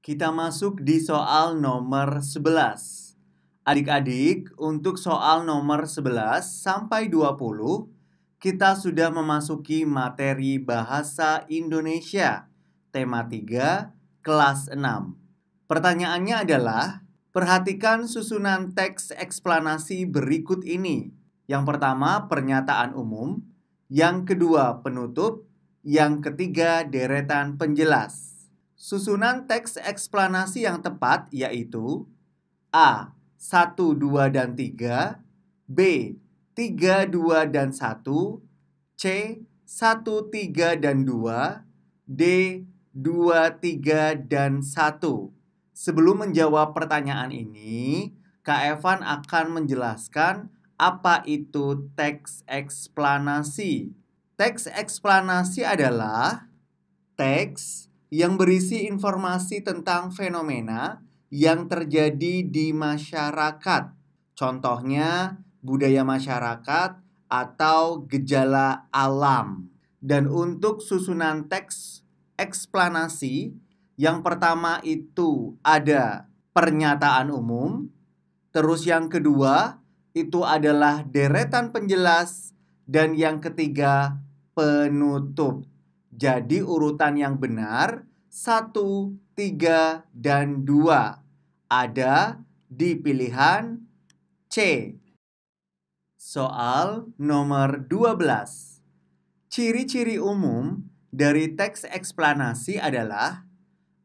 Kita masuk di soal nomor 11. Adik-adik, untuk soal nomor 11 sampai 20, kita sudah memasuki materi Bahasa Indonesia, tema 3, kelas 6. Pertanyaannya adalah, perhatikan susunan teks eksplanasi berikut ini. Yang pertama, pernyataan umum. Yang kedua, penutup. Yang ketiga, deretan penjelas. Susunan teks eksplanasi yang tepat yaitu A. 1, 2, dan 3, B. 3, 2, dan 1, C. 1, 3, dan 2, D. 2, 3, dan 1. Sebelum menjawab pertanyaan ini, Kak Evan akan menjelaskan apa itu teks eksplanasi. Teks eksplanasi adalah teks yang berisi informasi tentang fenomena yang terjadi di masyarakat. Contohnya, budaya masyarakat atau gejala alam. Dan untuk susunan teks eksplanasi, yang pertama itu ada pernyataan umum. Terus yang kedua itu adalah deretan penjelas. Dan yang ketiga, penutup. Jadi urutan yang benar 1, 3, dan 2 ada di pilihan C. Soal nomor 12. Ciri-ciri umum dari teks eksplanasi adalah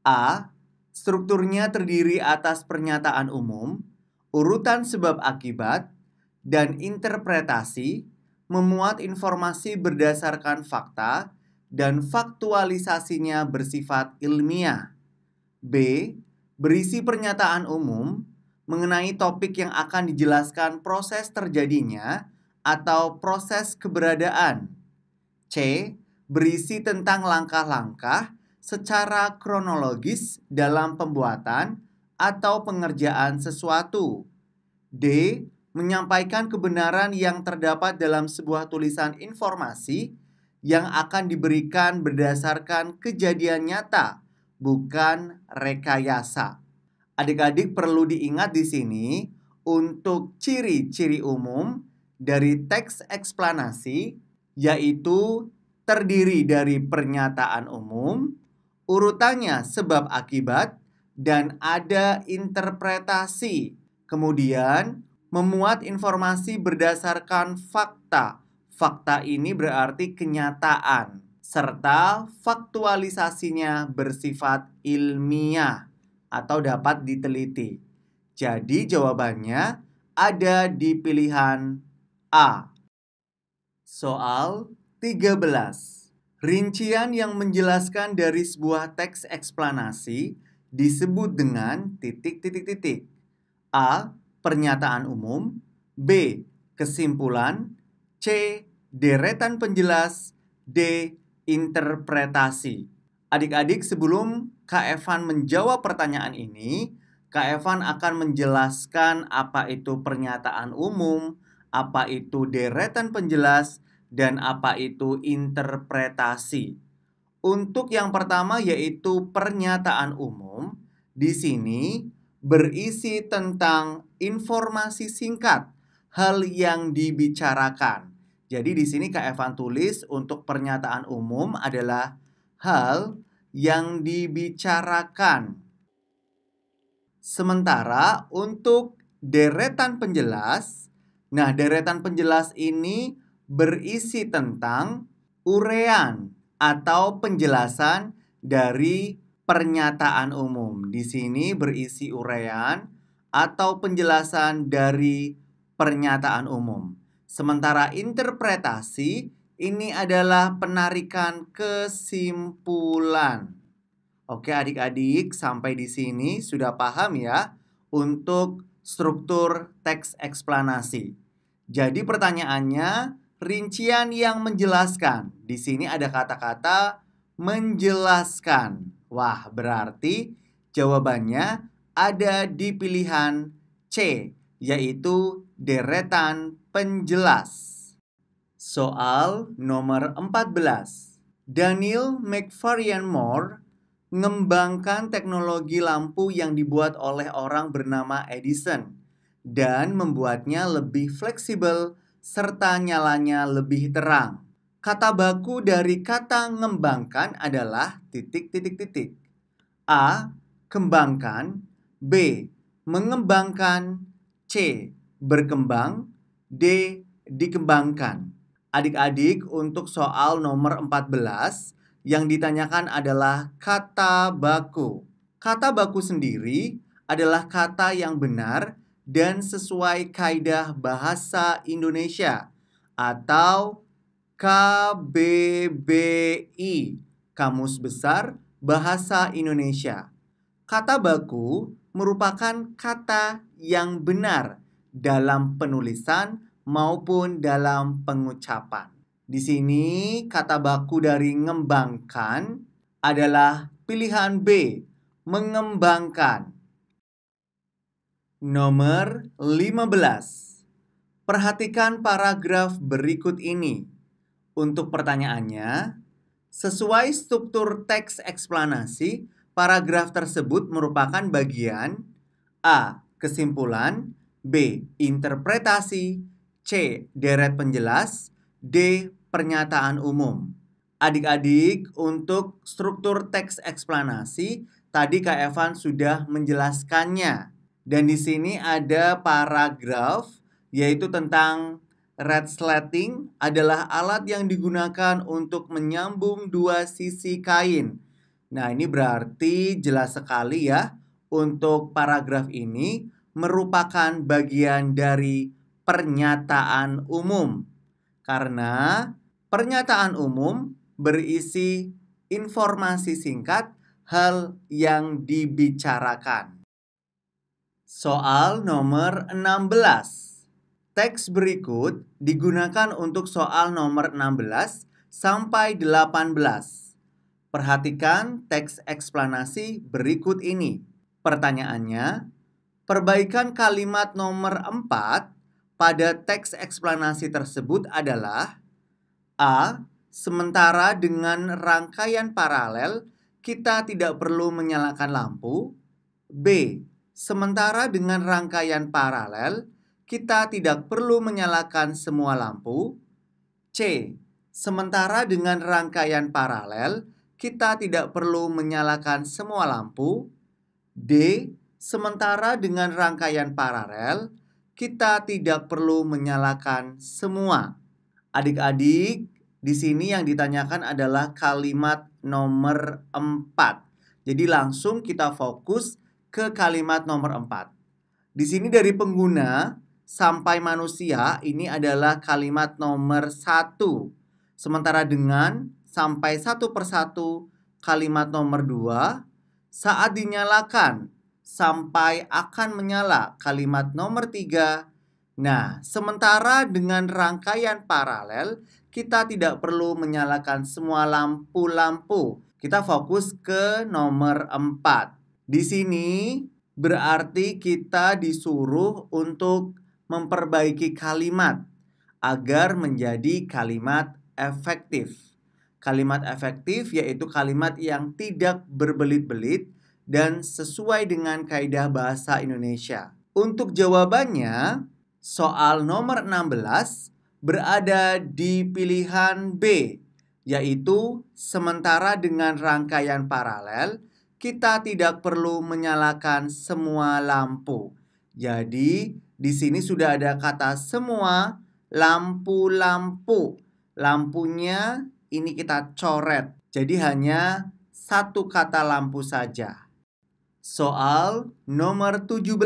A. Strukturnya terdiri atas pernyataan umum, urutan sebab akibat, dan interpretasi, memuat informasi berdasarkan fakta, dan faktualisasinya bersifat ilmiah. B. Berisi pernyataan umum mengenai topik yang akan dijelaskan proses terjadinya atau proses keberadaan. C. Berisi tentang langkah-langkah secara kronologis dalam pembuatan atau pengerjaan sesuatu. D. Menyampaikan kebenaran yang terdapat dalam sebuah tulisan informasi yang akan diberikan berdasarkan kejadian nyata, bukan rekayasa. Adik-adik perlu diingat di sini untuk ciri-ciri umum dari teks eksplanasi, yaitu terdiri dari pernyataan umum, urutannya sebab akibat, dan ada interpretasi. Kemudian, memuat informasi berdasarkan fakta. Fakta ini berarti kenyataan, serta faktualisasinya bersifat ilmiah atau dapat diteliti. Jadi jawabannya ada di pilihan A. Soal 13. Rincian yang menjelaskan dari sebuah teks eksplanasi disebut dengan titik-titik-titik. A. Pernyataan umum. B. Kesimpulan. C. Deretan penjelas. D. Interpretasi. Adik-adik, sebelum Kak Evan menjawab pertanyaan ini, Kak Evan akan menjelaskan apa itu pernyataan umum, apa itu deretan penjelas, dan apa itu interpretasi. Untuk yang pertama yaitu pernyataan umum, di sini berisi tentang informasi singkat, hal yang dibicarakan. Jadi di sini Kak Evan tulis untuk pernyataan umum adalah hal yang dibicarakan. Sementara untuk deretan penjelas, nah deretan penjelas ini berisi tentang uraian atau penjelasan dari pernyataan umum. Di sini berisi uraian atau penjelasan dari pernyataan umum. Sementara interpretasi ini adalah penarikan kesimpulan. Oke adik-adik, sampai di sini sudah paham ya untuk struktur teks eksplanasi. Jadi pertanyaannya, rincian yang menjelaskan. Di sini ada kata-kata menjelaskan. Wah, berarti jawabannya ada di pilihan C, yaitu deretan penjelas. Soal nomor 14. Daniel McFarlane Moore mengembangkan teknologi lampu yang dibuat oleh orang bernama Edison dan membuatnya lebih fleksibel serta nyalanya lebih terang. Kata baku dari kata ngembangkan adalah titik-titik-titik. A. Kembangkan. B. Mengembangkan. C. Berkembang. D. Dikembangkan. Adik-adik, untuk soal nomor 14 yang ditanyakan adalah kata baku. Kata baku sendiri adalah kata yang benar dan sesuai kaidah bahasa Indonesia atau KBBI, Kamus Besar Bahasa Indonesia. Kata baku merupakan kata yang benar dalam penulisan maupun dalam pengucapan. Di sini kata baku dari ngembangkan adalah pilihan B, mengembangkan. Nomor 15. Perhatikan paragraf berikut ini. Untuk pertanyaannya, sesuai struktur teks eksplanasi, paragraf tersebut merupakan bagian A. Kesimpulan, B. Interpretasi, C. Deret penjelas, D. Pernyataan umum. Adik-adik, untuk struktur teks eksplanasi, tadi Kak Evan sudah menjelaskannya. Dan di sini ada paragraf, yaitu tentang resleting adalah alat yang digunakan untuk menyambung dua sisi kain. Nah, ini berarti jelas sekali ya, untuk paragraf ini merupakan bagian dari pernyataan umum. Karena pernyataan umum berisi informasi singkat hal yang dibicarakan. Soal nomor 16. Teks berikut digunakan untuk soal nomor 16 sampai 18. Perhatikan teks eksplanasi berikut ini. Pertanyaannya, perbaikan kalimat nomor 4 pada teks eksplanasi tersebut adalah A. Sementara dengan rangkaian paralel, kita tidak perlu menyalakan lampu. B. Sementara dengan rangkaian paralel, kita tidak perlu menyalakan semua lampu. C. Sementara dengan rangkaian paralel, kita tidak perlu menyalakan semua lampu. D. Sementara dengan rangkaian paralel, kita tidak perlu menyalakan semua. Adik-adik, di sini yang ditanyakan adalah kalimat nomor 4. Jadi langsung kita fokus ke kalimat nomor 4. Di sini dari pengguna sampai manusia ini adalah kalimat nomor 1. Sementara dengan sampai satu persatu kalimat nomor 2. Saat dinyalakan sampai akan menyala kalimat nomor 3. Nah, sementara dengan rangkaian paralel kita tidak perlu menyalakan semua lampu-lampu. Kita fokus ke nomor 4. Di sini berarti kita disuruh untuk memperbaiki kalimat agar menjadi kalimat efektif. Kalimat efektif yaitu kalimat yang tidak berbelit-belit dan sesuai dengan kaidah bahasa Indonesia. Untuk jawabannya, soal nomor 16 berada di pilihan B, yaitu sementara dengan rangkaian paralel, kita tidak perlu menyalakan semua lampu. Jadi, di sini sudah ada kata semua lampu-lampu. Lampunya ini kita coret. Jadi hanya satu kata lampu saja. Soal nomor 17.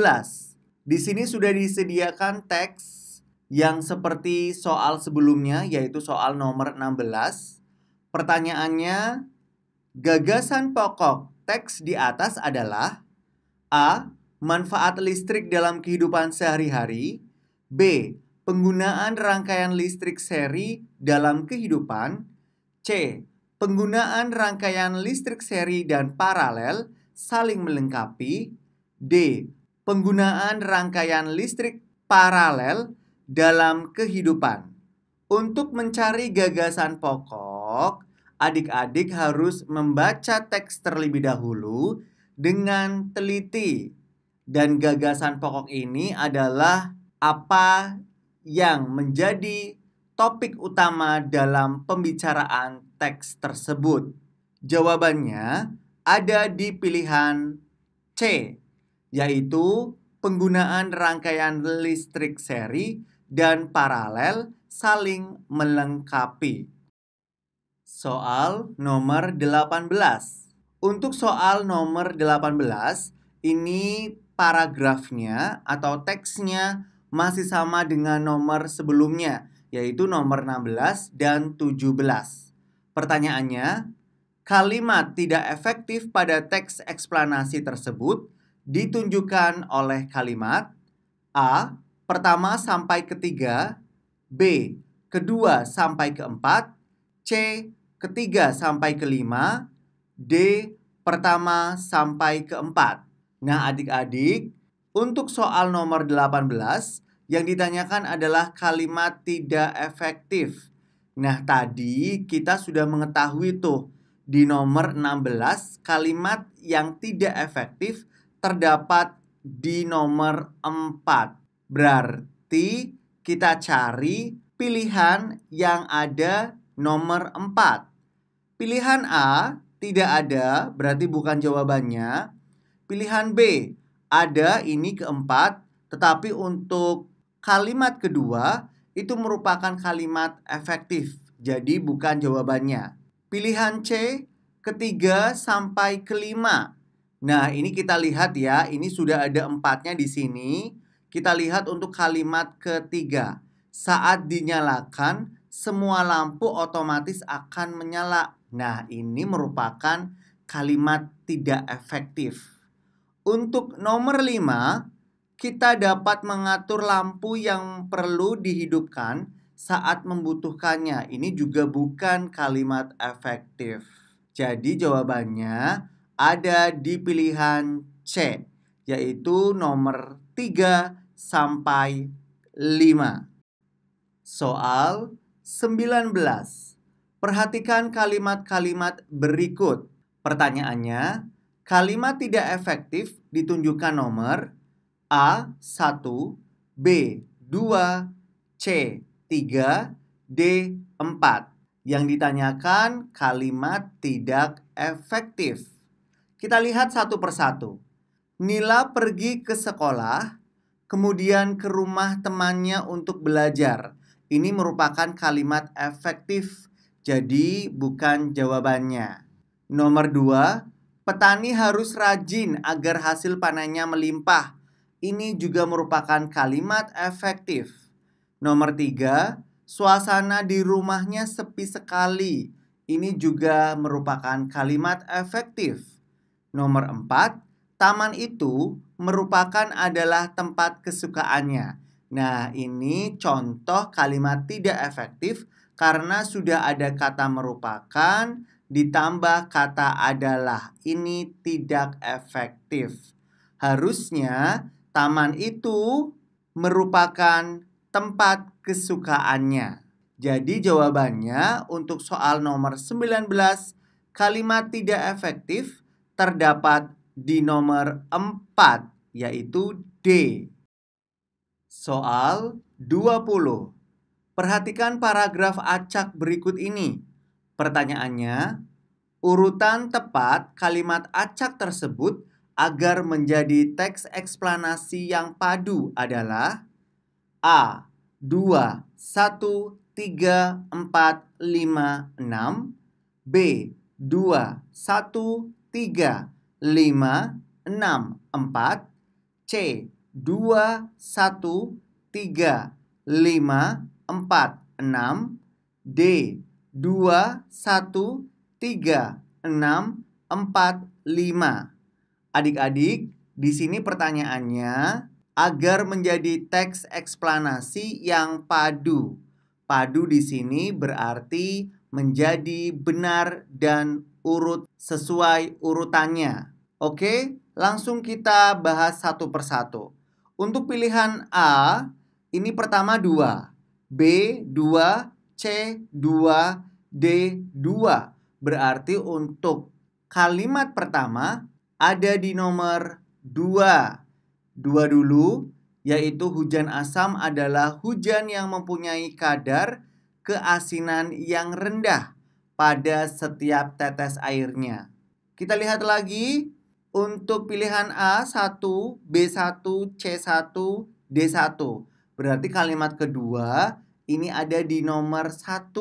Di sini sudah disediakan teks yang seperti soal sebelumnya, yaitu soal nomor 16. Pertanyaannya, gagasan pokok teks di atas adalah A. Manfaat listrik dalam kehidupan sehari-hari. B. Penggunaan rangkaian listrik seri dalam kehidupan. C. Penggunaan rangkaian listrik seri dan paralel saling melengkapi. D. Penggunaan rangkaian listrik paralel dalam kehidupan. Untuk mencari gagasan pokok, adik-adik harus membaca teks terlebih dahulu dengan teliti. Dan gagasan pokok ini adalah apa yang menjadi topik utama dalam pembicaraan teks tersebut. Jawabannya ada di pilihan C, yaitu penggunaan rangkaian listrik seri dan paralel saling melengkapi. Soal nomor 18. Untuk soal nomor 18, ini paragrafnya atau teksnya masih sama dengan nomor sebelumnya, yaitu nomor 16 dan 17. Pertanyaannya, kalimat tidak efektif pada teks eksplanasi tersebut ditunjukkan oleh kalimat A. Pertama sampai ketiga, B. Kedua sampai keempat, C. Ketiga sampai kelima, D. Pertama sampai keempat. Nah, adik-adik, untuk soal nomor 18 yang ditanyakan adalah kalimat tidak efektif. Nah, tadi kita sudah mengetahui tuh di nomor 16 kalimat yang tidak efektif terdapat di nomor 4. Berarti kita cari pilihan yang ada nomor 4. Pilihan A tidak ada, berarti bukan jawabannya. Pilihan B ada, ini keempat, tetapi untuk kalimat kedua itu merupakan kalimat efektif, jadi bukan jawabannya. Pilihan C ketiga sampai kelima. Nah, ini kita lihat ya, ini sudah ada 4-nya di sini. Kita lihat untuk kalimat ketiga. Saat dinyalakan, semua lampu otomatis akan menyala. Nah, ini merupakan kalimat tidak efektif. Untuk nomor 5, kita dapat mengatur lampu yang perlu dihidupkan saat membutuhkannya. Ini juga bukan kalimat efektif. Jadi jawabannya ada di pilihan C, yaitu nomor 3 sampai 5. Soal 19. Perhatikan kalimat-kalimat berikut. Pertanyaannya, kalimat tidak efektif ditunjukkan nomor A. 1, B. 2, C. 3, D. 4. Yang ditanyakan kalimat tidak efektif. Kita lihat satu persatu. Nila pergi ke sekolah, kemudian ke rumah temannya untuk belajar. Ini merupakan kalimat efektif, jadi bukan jawabannya. Nomor 2, petani harus rajin agar hasil panennya melimpah. Ini juga merupakan kalimat efektif. Nomor 3, suasana di rumahnya sepi sekali. Ini juga merupakan kalimat efektif. Nomor 4, taman itu merupakan adalah tempat kesukaannya. Nah, ini contoh kalimat tidak efektif karena sudah ada kata merupakan ditambah kata adalah. Ini tidak efektif. Harusnya taman itu merupakan tempat kesukaannya. Jadi jawabannya untuk soal nomor 19, kalimat tidak efektif terdapat di nomor 4, yaitu D. Soal 20. Perhatikan paragraf acak berikut ini. Pertanyaannya, urutan tepat kalimat acak tersebut agar menjadi teks eksplanasi yang padu adalah A. 2, 1, 3, 4, 5, 6, B. 2, 1, 3, 5, 6, 4, C. 2, 1, 3, 5, 4, 6, D. 2, 1, 3, 6, 4, 5. Adik-adik, di sini pertanyaannya agar menjadi teks eksplanasi yang padu. Padu di sini berarti menjadi benar dan urut sesuai urutannya. Oke, langsung kita bahas satu persatu. Untuk pilihan A, ini pertama 2, B 2, C2D2. Berarti untuk kalimat pertama ada di nomor 2. 2 dulu, yaitu hujan asam adalah hujan yang mempunyai kadar keasinan yang rendah pada setiap tetes airnya. Kita lihat lagi untuk pilihan A 1, B1, C1, D1. Berarti kalimat kedua ini ada di nomor 1.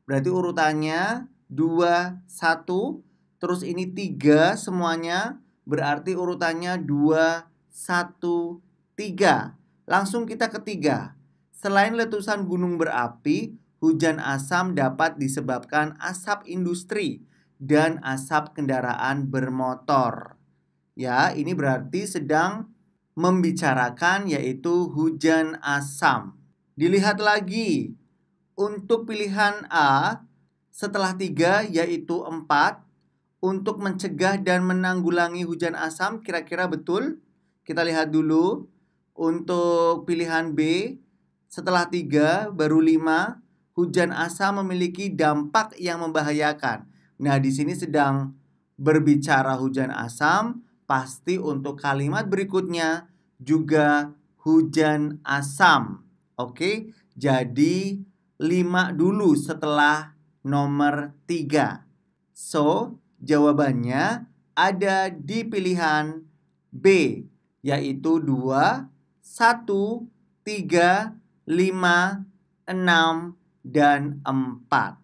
Berarti urutannya 2, 1. Terus ini 3 semuanya. Berarti urutannya 2, 1, 3. Langsung kita ketiga. Selain letusan gunung berapi, hujan asam dapat disebabkan asap industri dan asap kendaraan bermotor. Ya, ini berarti sedang membicarakan yaitu hujan asam. Dilihat lagi. Untuk pilihan A setelah 3 yaitu 4. Untuk mencegah dan menanggulangi hujan asam, kira-kira betul? Kita lihat dulu. Untuk pilihan B setelah 3 baru 5. Hujan asam memiliki dampak yang membahayakan. Nah, di sini sedang berbicara hujan asam. Pasti untuk kalimat berikutnya juga hujan asam. Oke, jadi 5 dulu setelah nomor 3. So, jawabannya ada di pilihan B, yaitu 2, 1, 3, 5, 6, dan 4.